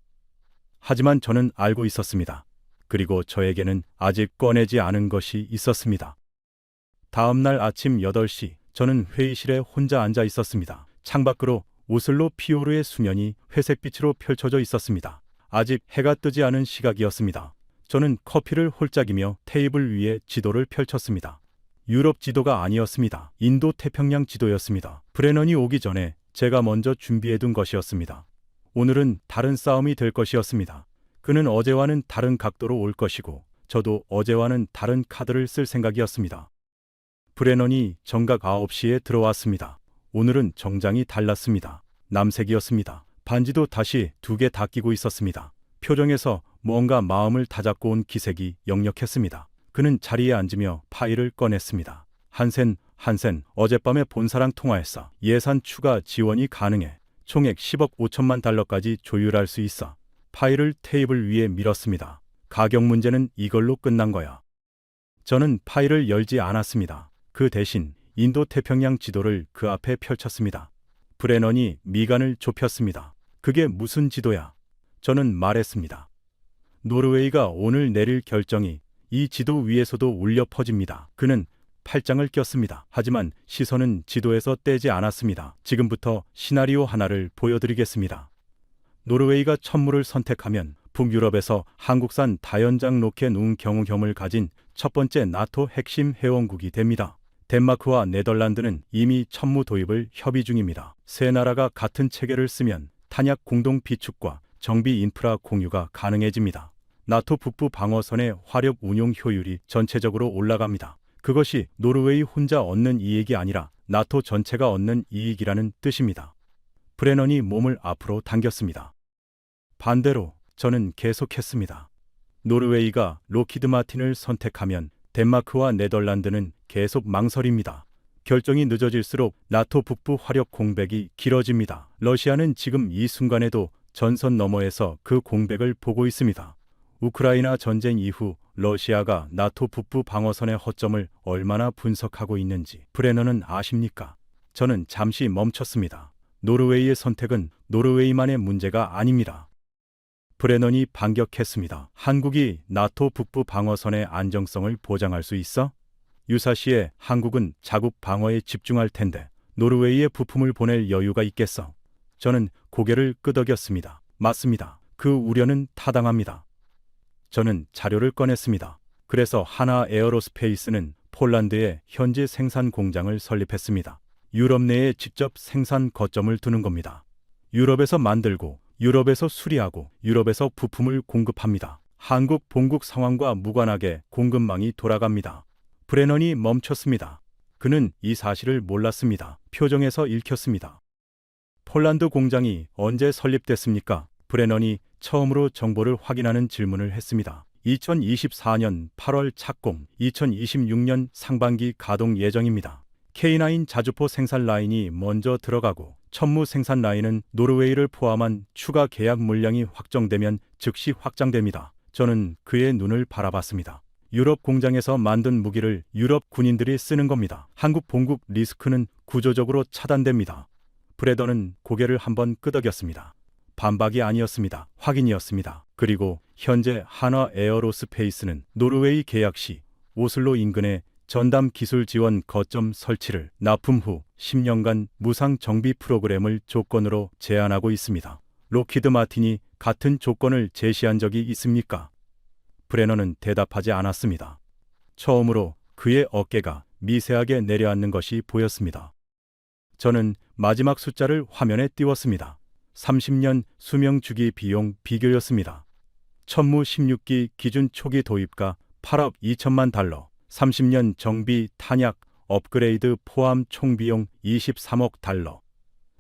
하지만 저는 알고 있었습니다. 그리고 저에게는 아직 꺼내지 않은 것이 있었습니다. 다음 날 아침 8시, 저는 회의실에 혼자 앉아 있었습니다. 창밖으로 오슬로 피오르의 수면이 회색빛으로 펼쳐져 있었습니다. 아직 해가 뜨지 않은 시각이었습니다. 저는 커피를 홀짝이며 테이블 위에 지도를 펼쳤습니다. 유럽 지도가 아니었습니다. 인도 태평양 지도였습니다. 브레넌이 오기 전에 제가 먼저 준비해둔 것이었습니다. 오늘은 다른 싸움이 될 것이었습니다. 그는 어제와는 다른 각도로 올 것이고 저도 어제와는 다른 카드를 쓸 생각이었습니다. 브레넌이 정각 9시에 들어왔습니다. 오늘은 정장이 달랐습니다. 남색이었습니다. 반지도 다시 2개 다 끼고 있었습니다. 표정에서 뭔가 마음을 다잡고 온 기색이 역력했습니다. 그는 자리에 앉으며 파일을 꺼냈습니다. 한센, 어젯밤에 본사랑 통화했어. 예산 추가 지원이 가능해. 총액 10억 5천만 달러까지 조율할 수 있어. 파일을 테이블 위에 밀었습니다. 가격 문제는 이걸로 끝난 거야. 저는 파일을 열지 않았습니다. 그 대신 인도 태평양 지도를 그 앞에 펼쳤습니다. 브레넌이 미간을 좁혔습니다. 그게 무슨 지도야? 저는 말했습니다. 노르웨이가 오늘 내릴 결정이 이 지도 위에서도 울려 퍼집니다. 그는 팔짱을 꼈습니다. 하지만 시선은 지도에서 떼지 않았습니다. 지금부터 시나리오 하나를 보여드리겠습니다. 노르웨이가 천무를 선택하면 북유럽에서 한국산 다연장 로켓 운경우혐을 가진 첫 번째 나토 핵심 회원국이 됩니다. 덴마크와 네덜란드는 이미 천무 도입을 협의 중입니다. 세 나라가 같은 체계를 쓰면 탄약 공동 비축과 정비 인프라 공유가 가능해집니다. 나토 북부 방어선의 화력 운용 효율이 전체적으로 올라갑니다. 그것이 노르웨이 혼자 얻는 이익이 아니라 나토 전체가 얻는 이익이라는 뜻입니다. 브레넌이 몸을 앞으로 당겼습니다. 반대로 저는 계속했습니다. 노르웨이가 로키드 마틴을 선택하면 덴마크와 네덜란드는 계속 망설입니다. 결정이 늦어질수록 나토 북부 화력 공백이 길어집니다. 러시아는 지금 이 순간에도 전선 너머에서 그 공백을 보고 있습니다. 우크라이나 전쟁 이후 러시아가 나토 북부 방어선의 허점을 얼마나 분석하고 있는지 브레넌은 아십니까? 저는 잠시 멈췄습니다. 노르웨이의 선택은 노르웨이만의 문제가 아닙니다. 브레넌이 반격했습니다. 한국이 나토 북부 방어선의 안정성을 보장할 수 있어? 유사시에 한국은 자국 방어에 집중할 텐데 노르웨이에 부품을 보낼 여유가 있겠어? 저는 고개를 끄덕였습니다. 맞습니다. 그 우려는 타당합니다. 저는 자료를 꺼냈습니다. 그래서 하나 에어로스페이스는 폴란드에 현지 생산 공장을 설립했습니다. 유럽 내에 직접 생산 거점을 두는 겁니다. 유럽에서 만들고 유럽에서 수리하고 유럽에서 부품을 공급합니다. 한국 본국 상황과 무관하게 공급망이 돌아갑니다. 브레넌이 멈췄습니다. 그는 이 사실을 몰랐습니다. 표정에서 읽혔습니다. 폴란드 공장이 언제 설립됐습니까? 브레넌이 처음으로 정보를 확인하는 질문을 했습니다. 2024년 8월 착공, 2026년 상반기 가동 예정입니다. K9 자주포 생산 라인이 먼저 들어가고 천무 생산 라인은 노르웨이를 포함한 추가 계약 물량이 확정되면 즉시 확장됩니다. 저는 그의 눈을 바라봤습니다. 유럽 공장에서 만든 무기를 유럽 군인들이 쓰는 겁니다. 한국 본국 리스크는 구조적으로 차단됩니다. 브레넌은 고개를 한번 끄덕였습니다. 반박이 아니었습니다. 확인이었습니다. 그리고 현재 한화 에어로스페이스는 노르웨이 계약 시 오슬로 인근에 전담 기술 지원 거점 설치를 납품 후 10년간 무상 정비 프로그램을 조건으로 제안하고 있습니다. 로키드 마틴이 같은 조건을 제시한 적이 있습니까? 브레너는 대답하지 않았습니다. 처음으로 그의 어깨가 미세하게 내려앉는 것이 보였습니다. 저는 마지막 숫자를 화면에 띄웠습니다. 30년 수명 주기 비용 비교였습니다. 천무 16기 기준 초기 도입가 8억 2천만 달러, 30년 정비 탄약 업그레이드 포함 총 비용 23억 달러.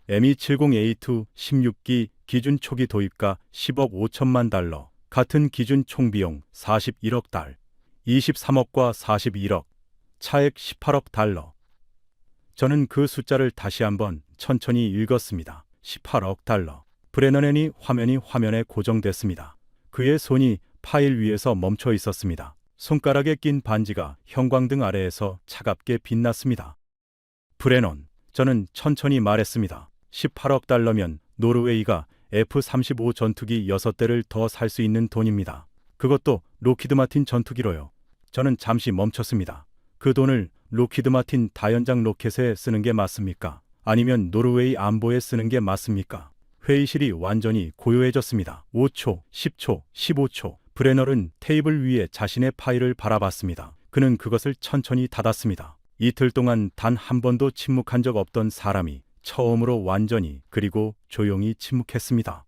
ME70A2 16기 기준 초기 도입가 10억 5천만 달러, 같은 기준 총 비용 41억 달, 23억과 41억, 차액 18억 달러. 저는 그 숫자를 다시 한번 천천히 읽었습니다. 18억 달러. 브레너넨이 화면에 고정됐습니다. 그의 손이 파일 위에서 멈춰 있었습니다. 손가락에 낀 반지가 형광등 아래에서 차갑게 빛났습니다. 브레넌, 저는 천천히 말했습니다. 18억 달러면 노르웨이가 F-35 전투기 6대를 더 살 수 있는 돈입니다. 그것도 로키드 마틴 전투기로요. 저는 잠시 멈췄습니다. 그 돈을 로키드 마틴 다연장 로켓에 쓰는 게 맞습니까? 아니면 노르웨이 안보에 쓰는 게 맞습니까? 회의실이 완전히 고요해졌습니다. 5초, 10초, 15초. 브레넌은 테이블 위에 자신의 파일을 바라봤습니다. 그는 그것을 천천히 닫았습니다. 이틀 동안 단 한 번도 침묵한 적 없던 사람이 처음으로 완전히 그리고 조용히 침묵했습니다.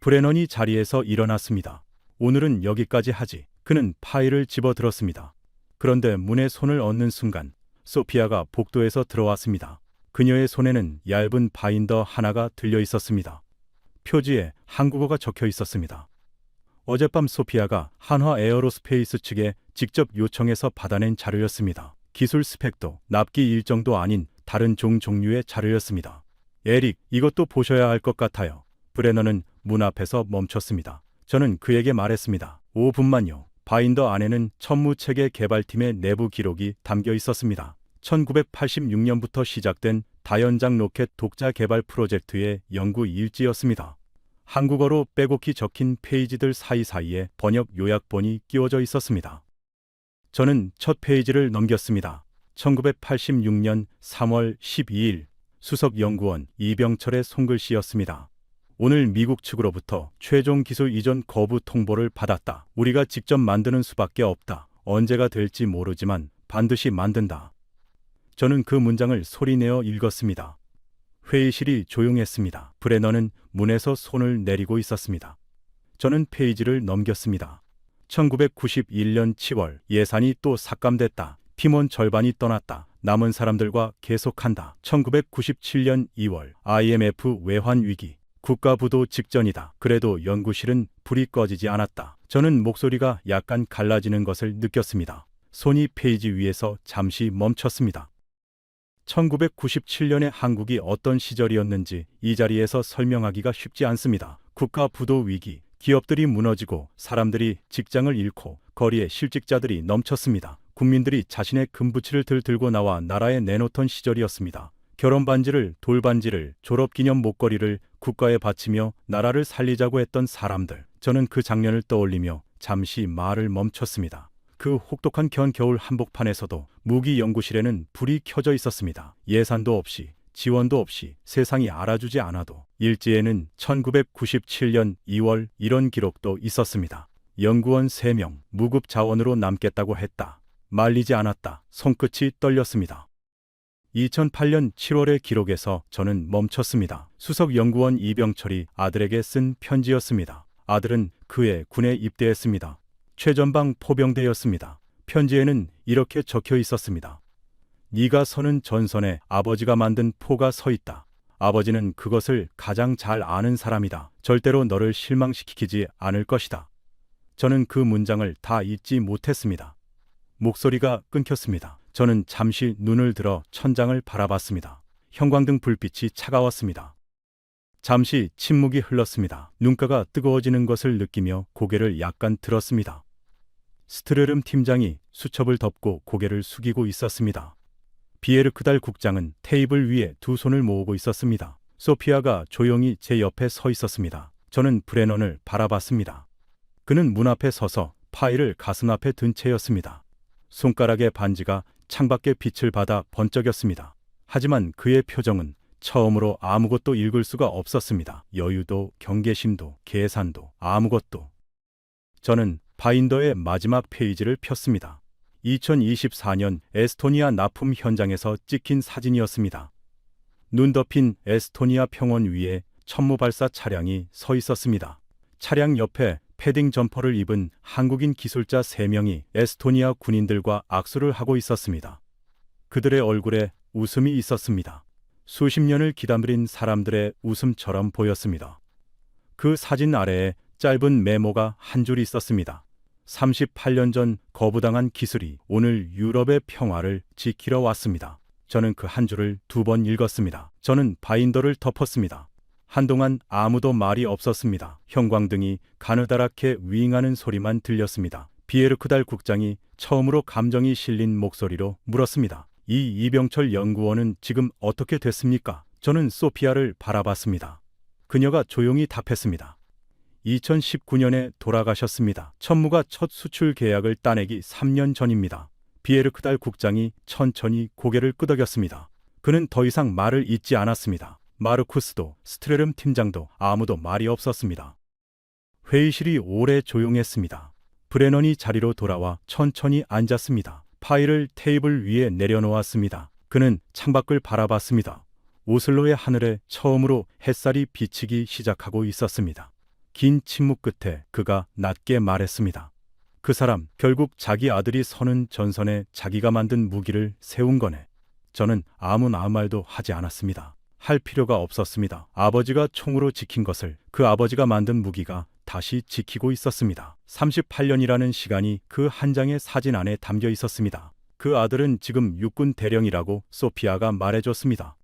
브레넌이 자리에서 일어났습니다. 오늘은 여기까지 하지. 그는 파일을 집어들었습니다. 그런데 문에 손을 얹는 순간 소피아가 복도에서 들어왔습니다. 그녀의 손에는 얇은 바인더 하나가 들려 있었습니다. 표지에 한국어가 적혀 있었습니다. 어젯밤 소피아가 한화 에어로스페이스 측에 직접 요청해서 받아낸 자료였습니다. 기술 스펙도 납기 일정도 아닌 다른 종류의 자료였습니다. 에릭, 이것도 보셔야 할 것 같아요. 브레너는 문 앞에서 멈췄습니다. 저는 그에게 말했습니다. 5분만요. 바인더 안에는 천무체계 개발팀의 내부 기록이 담겨 있었습니다. 1986년부터 시작된 다연장 로켓 독자 개발 프로젝트의 연구 일지였습니다. 한국어로 빼곡히 적힌 페이지들 사이사이에 번역 요약본이 끼워져 있었습니다. 저는 첫 페이지를 넘겼습니다. 1986년 3월 12일 수석연구원 이병철의 손글씨였습니다. 오늘 미국 측으로부터 최종 기술 이전 거부 통보를 받았다. 우리가 직접 만드는 수밖에 없다. 언제가 될지 모르지만 반드시 만든다. 저는 그 문장을 소리내어 읽었습니다. 회의실이 조용했습니다. 브레너는 문에서 손을 내리고 있었습니다. 저는 페이지를 넘겼습니다. 1991년 7월 예산이 또 삭감됐다. 팀원 절반이 떠났다. 남은 사람들과 계속한다. 1997년 2월 IMF 외환 위기. 국가부도 직전이다. 그래도 연구실은 불이 꺼지지 않았다. 저는 목소리가 약간 갈라지는 것을 느꼈습니다. 손이 페이지 위에서 잠시 멈췄습니다. 1997년의 한국이 어떤 시절이었는지 이 자리에서 설명하기가 쉽지 않습니다. 국가부도 위기, 기업들이 무너지고 사람들이 직장을 잃고 거리에 실직자들이 넘쳤습니다. 국민들이 자신의 금부치를 들고 나와 나라에 내놓던 시절이었습니다. 결혼반지를, 돌반지를, 졸업기념 목걸이를 국가에 바치며 나라를 살리자고 했던 사람들. 저는 그 장면을 떠올리며 잠시 말을 멈췄습니다. 그 혹독한 겨울 한복판에서도 무기 연구실에는 불이 켜져 있었습니다. 예산도 없이, 지원도 없이, 세상이 알아주지 않아도. 일지에는 1997년 2월 이런 기록도 있었습니다. 연구원 3명, 무급 자원으로 남겠다고 했다. 말리지 않았다. 손끝이 떨렸습니다. 2008년 7월의 기록에서 저는 멈췄습니다. 수석 연구원 이병철이 아들에게 쓴 편지였습니다. 아들은 그해 군에 입대했습니다. 최전방 포병대였습니다. 편지에는 이렇게 적혀 있었습니다. 네가 서는 전선에 아버지가 만든 포가 서 있다. 아버지는 그것을 가장 잘 아는 사람이다. 절대로 너를 실망시키지 않을 것이다. 저는 그 문장을 다 잊지 못했습니다. 목소리가 끊겼습니다. 저는 잠시 눈을 들어 천장을 바라봤습니다. 형광등 불빛이 차가웠습니다. 잠시 침묵이 흘렀습니다. 눈가가 뜨거워지는 것을 느끼며 고개를 약간 들었습니다. 스트르름 팀장이 수첩을 덮고 고개를 숙이고 있었습니다. 비에르크달 국장은 테이블 위에 두 손을 모으고 있었습니다. 소피아가 조용히 제 옆에 서 있었습니다. 저는 브레넌을 바라봤습니다. 그는 문 앞에 서서 파일을 가슴 앞에 든 채였습니다. 손가락의 반지가 창밖의 빛을 받아 번쩍였습니다. 하지만 그의 표정은 처음으로 아무것도 읽을 수가 없었습니다. 여유도, 경계심도, 계산도, 아무것도. 저는 바인더의 마지막 페이지를 폈습니다. 2024년 에스토니아 납품 현장에서 찍힌 사진이었습니다. 눈 덮인 에스토니아 평원 위에 천무발사 차량이 서 있었습니다. 차량 옆에 패딩 점퍼를 입은 한국인 기술자 3명이 에스토니아 군인들과 악수를 하고 있었습니다. 그들의 얼굴에 웃음이 있었습니다. 수십 년을 기다린 사람들의 웃음처럼 보였습니다. 그 사진 아래에 짧은 메모가 한 줄 있었습니다. 38년 전 거부당한 기술이 오늘 유럽의 평화를 지키러 왔습니다. 저는 그 한 줄을 2번 읽었습니다. 저는 바인더를 덮었습니다. 한동안 아무도 말이 없었습니다. 형광등이 가느다랗게 윙하는 소리만 들렸습니다. 비에르크달 국장이 처음으로 감정이 실린 목소리로 물었습니다. 이 이병철 연구원은 지금 어떻게 됐습니까? 저는 소피아를 바라봤습니다. 그녀가 조용히 답했습니다. 2019년에 돌아가셨습니다. 천무가 첫 수출 계약을 따내기 3년 전입니다. 비에르크달 국장이 천천히 고개를 끄덕였습니다. 그는 더 이상 말을 잇지 않았습니다. 마르쿠스도 스트레름 팀장도 아무도 말이 없었습니다. 회의실이 오래 조용했습니다. 브레넌이 자리로 돌아와 천천히 앉았습니다. 파일을 테이블 위에 내려놓았습니다. 그는 창밖을 바라봤습니다. 오슬로의 하늘에 처음으로 햇살이 비치기 시작하고 있었습니다. 긴 침묵 끝에 그가 낮게 말했습니다. 그 사람 결국 자기 아들이 서는 전선에 자기가 만든 무기를 세운 거네. 저는 아무 말도 하지 않았습니다. 할 필요가 없었습니다. 아버지가 총으로 지킨 것을 그 아버지가 만든 무기가 다시 지키고 있었습니다. 38년이라는 시간이 그 한 장의 사진 안에 담겨 있었습니다. 그 아들은 지금 육군 대령이라고 소피아가 말해줬습니다.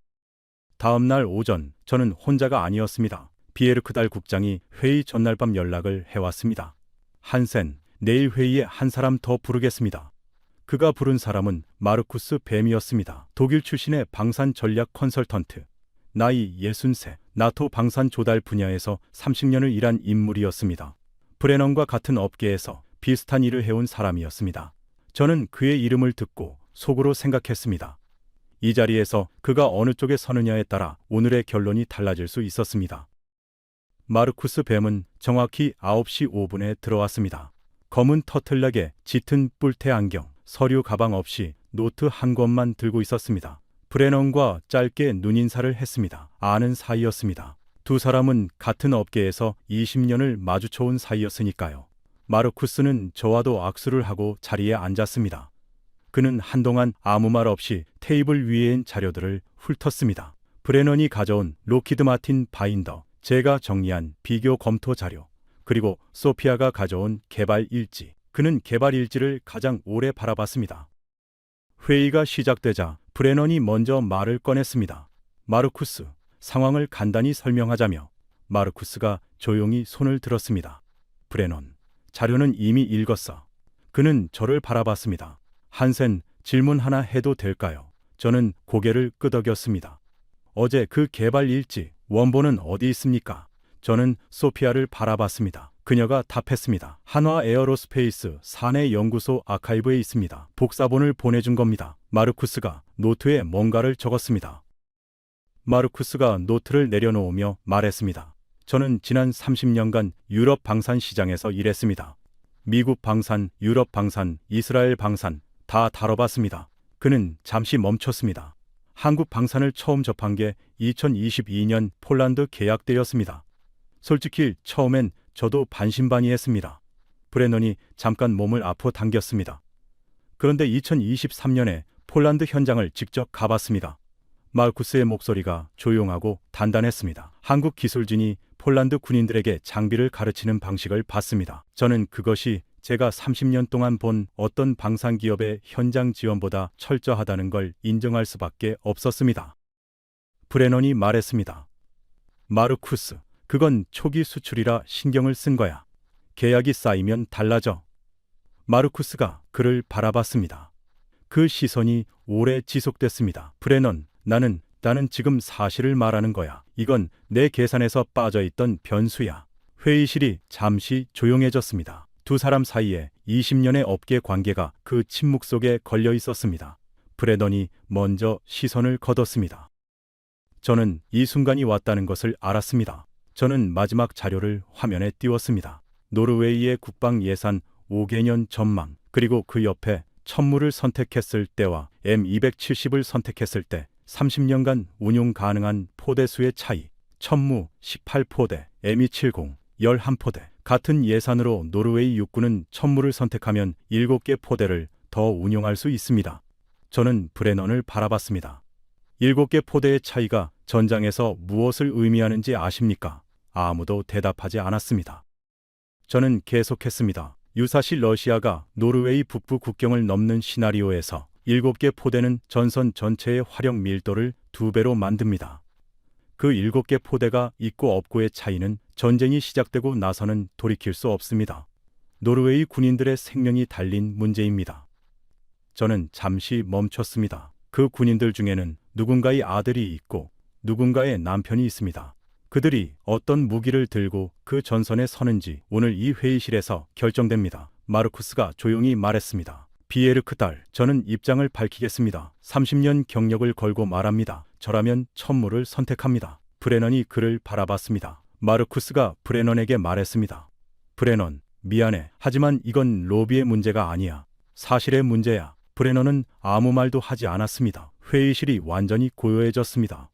다음 날 오전 저는 혼자가 아니었습니다. 비에르크달 국장이 회의 전날 밤 연락을 해왔습니다. 한센, 내일 회의에 한 사람 더 부르겠습니다. 그가 부른 사람은 마르쿠스 뱀이었습니다. 독일 출신의 방산 전략 컨설턴트. 나이 63, 나토 방산 조달 분야에서 30년을 일한 인물이었습니다. 브레넌과 같은 업계에서 비슷한 일을 해온 사람이었습니다. 저는 그의 이름을 듣고 속으로 생각했습니다. 이 자리에서 그가 어느 쪽에 서느냐에 따라 오늘의 결론이 달라질 수 있었습니다. 마르쿠스 뱀은 정확히 9시 5분에 들어왔습니다. 검은 터틀넥에 짙은 뿔테 안경, 서류 가방 없이 노트 한 권만 들고 있었습니다. 브레넌과 짧게 눈인사를 했습니다. 아는 사이였습니다. 두 사람은 같은 업계에서 20년을 마주쳐온 사이였으니까요. 마르쿠스는 저와도 악수를 하고 자리에 앉았습니다. 그는 한동안 아무 말 없이 테이블 위에 자료들을 훑었습니다. 브레넌이 가져온 로키드 마틴 바인더, 제가 정리한 비교 검토 자료, 그리고 소피아가 가져온 개발 일지. 그는 개발 일지를 가장 오래 바라봤습니다. 회의가 시작되자 브레넌이 먼저 말을 꺼냈습니다. 마르쿠스, 상황을 간단히 설명하자며 마르쿠스가 조용히 손을 들었습니다. 브레넌, 자료는 이미 읽었어. 그는 저를 바라봤습니다. 한센, 질문 하나 해도 될까요? 저는 고개를 끄덕였습니다. 어제 그 개발 일지, 원본은 어디 있습니까? 저는 소피아를 바라봤습니다. 그녀가 답했습니다. 한화 에어로스페이스 사내 연구소 아카이브에 있습니다. 복사본을 보내준 겁니다. 마르쿠스가 노트에 뭔가를 적었습니다. 마르쿠스가 노트를 내려놓으며 말했습니다. 저는 지난 30년간 유럽 방산 시장에서 일했습니다. 미국 방산, 유럽 방산, 이스라엘 방산 다 다뤄봤습니다. 그는 잠시 멈췄습니다. 한국 방산을 처음 접한 게 2022년 폴란드 계약 때였습니다. 솔직히 처음엔 저도 반신반의했습니다. 브레넌이 잠깐 몸을 앞으로 당겼습니다. 그런데 2023년에 폴란드 현장을 직접 가봤습니다. 마르쿠스의 목소리가 조용하고 단단했습니다. 한국 기술진이 폴란드 군인들에게 장비를 가르치는 방식을 봤습니다. 저는 그것이 제가 30년 동안 본 어떤 방산기업의 현장 지원보다 철저하다는 걸 인정할 수밖에 없었습니다. 브레넌이 말했습니다. 마르쿠스, 그건 초기 수출이라 신경을 쓴 거야. 계약이 쌓이면 달라져. 마르쿠스가 그를 바라봤습니다. 그 시선이 오래 지속됐습니다. 브레넌, 나는 지금 사실을 말하는 거야. 이건 내 계산에서 빠져있던 변수야. 회의실이 잠시 조용해졌습니다. 두 사람 사이에 20년의 업계 관계가 그 침묵 속에 걸려 있었습니다. 브레넌이 먼저 시선을 거뒀습니다. 저는 이 순간이 왔다는 것을 알았습니다. 저는 마지막 자료를 화면에 띄웠습니다. 노르웨이의 국방 예산 5개년 전망, 그리고 그 옆에 천무를 선택했을 때와 M270을 선택했을 때 30년간 운용 가능한 포대수의 차이, 천무 18포대, M270 11포대. 같은 예산으로 노르웨이 육군은 천무를 선택하면 7개 포대를 더 운용할 수 있습니다. 저는 브레넌을 바라봤습니다. 7개 포대의 차이가 전장에서 무엇을 의미하는지 아십니까? 아무도 대답하지 않았습니다. 저는 계속했습니다. 유사시 러시아가 노르웨이 북부 국경을 넘는 시나리오에서 7개 포대는 전선 전체의 화력 밀도를 2배로 만듭니다. 그 7개 포대가 있고 없고의 차이는 전쟁이 시작되고 나서는 돌이킬 수 없습니다. 노르웨이 군인들의 생명이 달린 문제입니다. 저는 잠시 멈췄습니다. 그 군인들 중에는 누군가의 아들이 있고 누군가의 남편이 있습니다. 그들이 어떤 무기를 들고 그 전선에 서는지 오늘 이 회의실에서 결정됩니다. 마르쿠스가 조용히 말했습니다. 비에르크 딸, 저는 입장을 밝히겠습니다. 30년 경력을 걸고 말합니다. 저라면 천무를 선택합니다. 브레넌이 그를 바라봤습니다. 마르쿠스가 브레넌에게 말했습니다. 브레넌, 미안해. 하지만 이건 로비의 문제가 아니야. 사실의 문제야. 브레넌은 아무 말도 하지 않았습니다. 회의실이 완전히 고요해졌습니다.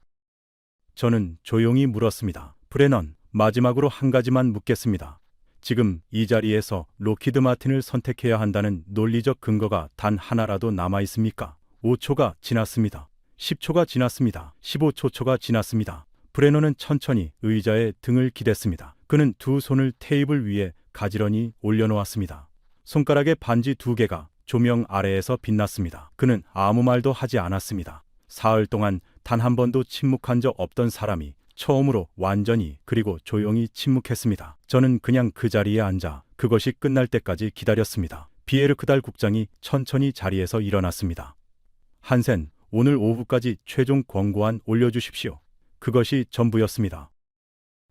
저는 조용히 물었습니다. 브레넌, 마지막으로 한 가지만 묻겠습니다. 지금 이 자리에서 로키드 마틴을 선택해야 한다는 논리적 근거가 단 하나라도 남아 있습니까? 5초가 지났습니다. 10초가 지났습니다. 15초가 지났습니다. 브레넌은 천천히 의자에 등을 기댔습니다. 그는 두 손을 테이블 위에 가지런히 올려놓았습니다. 손가락의 반지 2개가 조명 아래에서 빛났습니다. 그는 아무 말도 하지 않았습니다. 사흘 동안 단 한 번도 침묵한 적 없던 사람이 처음으로 완전히 그리고 조용히 침묵했습니다. 저는 그냥 그 자리에 앉아 그것이 끝날 때까지 기다렸습니다. 비에르크달 국장이 천천히 자리에서 일어났습니다. 한센, 오늘 오후까지 최종 권고안 올려주십시오. 그것이 전부였습니다.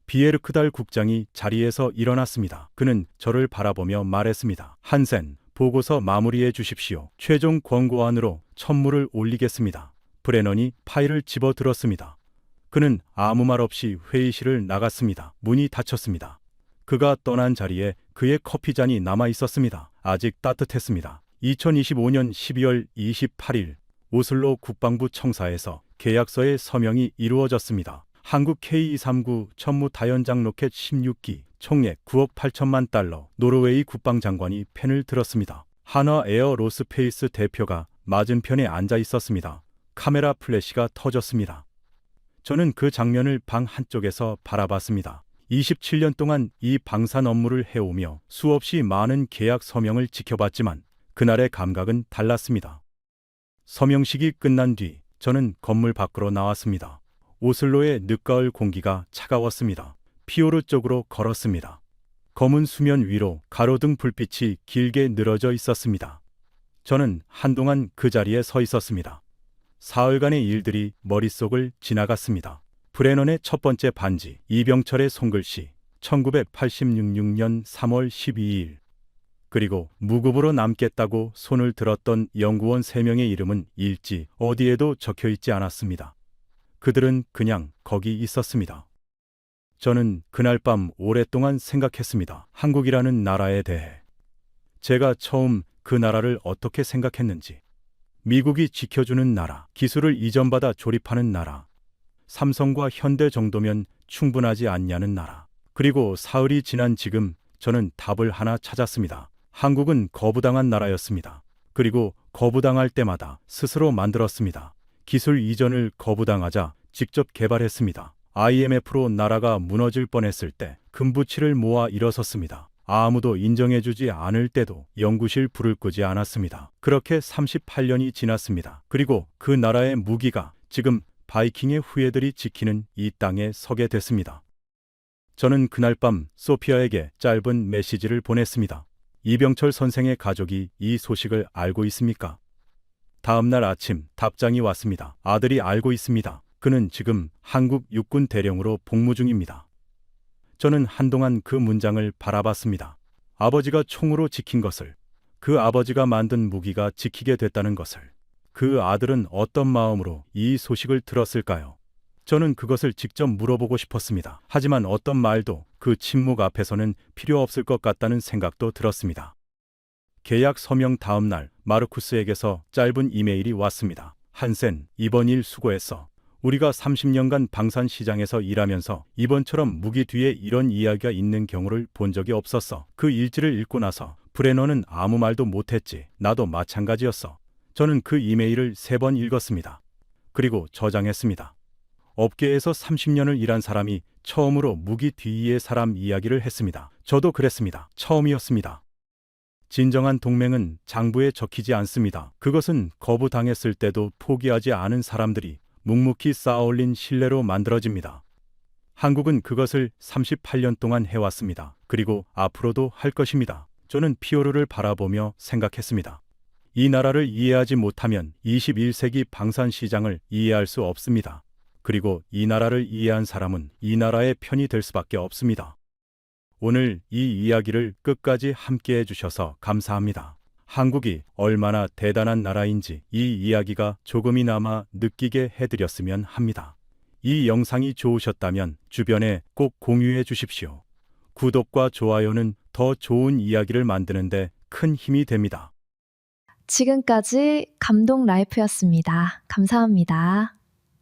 비에르크달 국장이 자리에서 일어났습니다. 그는 저를 바라보며 말했습니다. 한센, 보고서 마무리해 주십시오. 최종 권고안으로 천무를 올리겠습니다. 브레넌이 파일을 집어들었습니다. 그는 아무 말 없이 회의실을 나갔습니다. 문이 닫혔습니다. 그가 떠난 자리에 그의 커피잔이 남아 있었습니다. 아직 따뜻했습니다. 2025년 12월 28일 오슬로 국방부 청사에서 계약서의 서명이 이루어졌습니다. 한국 K239 천무 다연장 로켓 16기 총액 9억 8천만 달러. 노르웨이 국방장관이 펜을 들었습니다. 한화 에어로스페이스 대표가 맞은편에 앉아 있었습니다. 카메라 플래시가 터졌습니다. 저는 그 장면을 방 한쪽에서 바라봤습니다. 27년 동안 이 방산 업무를 해오며 수없이 많은 계약 서명을 지켜봤지만 그날의 감각은 달랐습니다. 서명식이 끝난 뒤 저는 건물 밖으로 나왔습니다. 오슬로의 늦가을 공기가 차가웠습니다. 피오르 쪽으로 걸었습니다. 검은 수면 위로 가로등 불빛이 길게 늘어져 있었습니다. 저는 한동안 그 자리에 서 있었습니다. 사흘간의 일들이 머릿속을 지나갔습니다. 브레넌의 첫 번째 반지, 이병철의 손글씨, 1986년 3월 12일. 그리고 무급으로 남겠다고 손을 들었던 연구원 3명의 이름은 일지 어디에도 적혀 있지 않았습니다. 그들은 그냥 거기 있었습니다. 저는 그날 밤 오랫동안 생각했습니다. 한국이라는 나라에 대해. 제가 처음 그 나라를 어떻게 생각했는지. 미국이 지켜주는 나라, 기술을 이전받아 조립하는 나라, 삼성과 현대 정도면 충분하지 않냐는 나라. 그리고 사흘이 지난 지금 저는 답을 하나 찾았습니다. 한국은 거부당한 나라였습니다. 그리고 거부당할 때마다 스스로 만들었습니다. 기술 이전을 거부당하자 직접 개발했습니다. IMF로 나라가 무너질 뻔했을 때 금부치를 모아 일어섰습니다. 아무도 인정해주지 않을 때도 연구실 불을 끄지 않았습니다. 그렇게 38년이 지났습니다. 그리고 그 나라의 무기가 지금 바이킹의 후예들이 지키는 이 땅에 서게 됐습니다. 저는 그날 밤 소피아에게 짧은 메시지를 보냈습니다. 이병철 선생의 가족이 이 소식을 알고 있습니까? 다음 날 아침 답장이 왔습니다. 아들이 알고 있습니다. 그는 지금 한국 육군 대령으로 복무 중입니다. 저는 한동안 그 문장을 바라봤습니다. 아버지가 총으로 지킨 것을, 그 아버지가 만든 무기가 지키게 됐다는 것을. 그 아들은 어떤 마음으로 이 소식을 들었을까요? 저는 그것을 직접 물어보고 싶었습니다. 하지만 어떤 말도 그 침묵 앞에서는 필요 없을 것 같다는 생각도 들었습니다. 계약 서명 다음 날 마르쿠스에게서 짧은 이메일이 왔습니다. 한센, 이번 일 수고했어. 우리가 30년간 방산 시장에서 일하면서 이번처럼 무기 뒤에 이런 이야기가 있는 경우를 본 적이 없었어. 그 일지를 읽고 나서 브레너는 아무 말도 못했지. 나도 마찬가지였어. 저는 그 이메일을 3번 읽었습니다. 그리고 저장했습니다. 업계에서 30년을 일한 사람이 처음으로 무기 뒤의 사람 이야기를 했습니다. 저도 그랬습니다. 처음이었습니다. 진정한 동맹은 장부에 적히지 않습니다. 그것은 거부당했을 때도 포기하지 않은 사람들이 묵묵히 쌓아올린 신뢰로 만들어집니다. 한국은 그것을 38년 동안 해왔습니다. 그리고 앞으로도 할 것입니다. 저는 피오르를 바라보며 생각했습니다. 이 나라를 이해하지 못하면 21세기 방산 시장을 이해할 수 없습니다. 그리고 이 나라를 이해한 사람은 이 나라의 편이 될 수밖에 없습니다. 오늘 이 이야기를 끝까지 함께 해주셔서 감사합니다. 한국이 얼마나 대단한 나라인지 이 이야기가 조금이나마 느끼게 해드렸으면 합니다. 이 영상이 좋으셨다면 주변에 꼭 공유해 주십시오. 구독과 좋아요는 더 좋은 이야기를 만드는데 큰 힘이 됩니다. 지금까지 감동 라이프였습니다. 감사합니다.